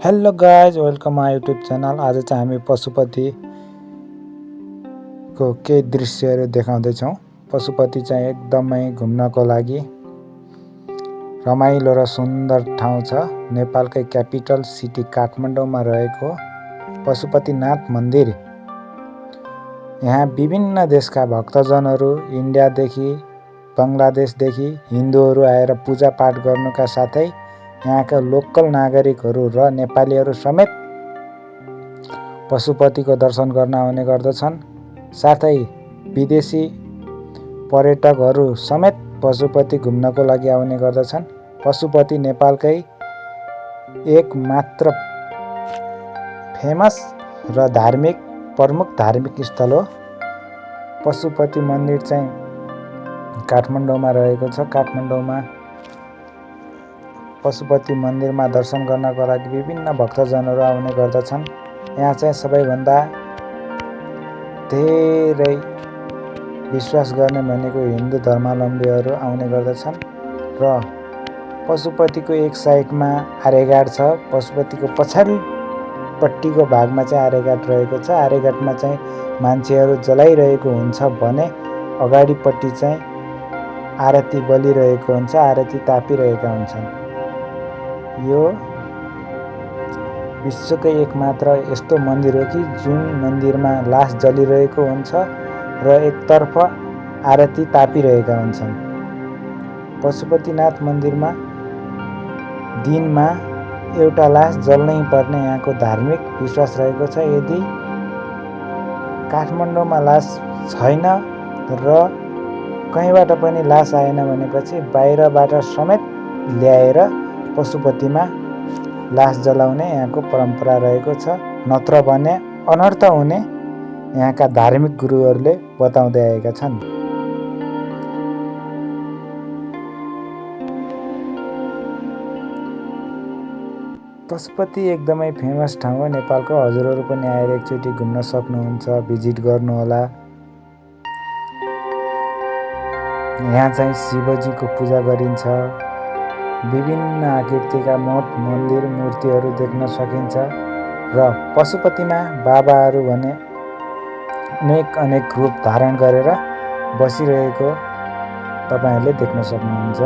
Hello guys, welcome my YouTube channel. आज चाहिँ हामी पशुपतिको केही दृश्यहरू देखाउँदैछौँ। पशुपति चाहिँ एकदमै घुम्नको लागि रमाइलो र सुन्दर ठाउँ छ। नेपालकै क्यापिटल सिटी काठमाडौँमा रहेको पशुपतिनाथ मन्दिर। यहाँ विभिन्न देशका भक्तजनहरू, इन्डियादेखि बङ्गलादेशदेखि हिन्दूहरू आएर पूजापाठ गर्नुका साथै यहाँका लोकल नागरिकहरू र नेपालीहरू समेत पशुपतिको दर्शन गर्न आउने गर्दछन्। साथै विदेशी पर्यटकहरू समेत पशुपति घुम्नको लागि आउने गर्दछन्। पशुपति नेपालकै एक मात्र फेमस र प्रमुख धार्मिक स्थल हो। पशुपति मन्दिर चाहिँ काठमाडौँमा रहेको छ। काठमाडौँमा पशुपति मन्दिरमा दर्शन गर्नको लागि विभिन्न भक्तजनहरू आउने गर्दछन्। यहाँ चाहिँ सबैभन्दा धेरै विश्वास गर्ने भनेको हिन्दू धर्मावलम्बीहरू आउने गर्दछन्। र पशुपतिको एक साइडमा आर्यघाट छ। पशुपतिको पछाडिपट्टिको भागमा चाहिँ आर्यघाट रहेको छ। आर्यघाटमा चाहिँ मान्छेहरू जलाइरहेको हुन्छ भने अगाडिपट्टि चाहिँ आरती बलिरहेको हुन्छ, आरती तापिरहेका हुन्छन्। यो विश्वकै एकमात्र यस्तो मन्दिर हो कि जुन मन्दिरमा लास जलिरहेको हुन्छ र एकतर्फ आरती तापिरहेका हुन्छन्। पशुपतिनाथ मन्दिरमा दिनमा एउटा लास जल्नै पर्ने यहाँको धार्मिक विश्वास रहेको छ। यदि काठमाडौँमा लास छैन र कहीँबाट पनि लास आएन भनेपछि बाहिरबाट समेत ल्याएर पशुपतिमा लास जलाउने यहाँको परम्परा रहेको छ। नत्र भने अनर्थ हुने यहाँका धार्मिक गुरुहरूले बताउँदै आएका छन्। पशुपति एकदमै फेमस ठाउँ हो नेपालको। हजुरहरू पनि आएर एकचोटि घुम्न सक्नुहुन्छ, भिजिट गर्नुहोला। यहाँ चाहिँ शिवजीको पूजा गरिन्छ। विभिन्न आकृतिका मठ, मन्दिर, मूर्तिहरू देख्न सकिन्छ। र पशुपतिमा बाबाहरू भने अनेक रूप धारण गरेर बसिरहेको तपाईहरूले देख्न सक्नुहुन्छ।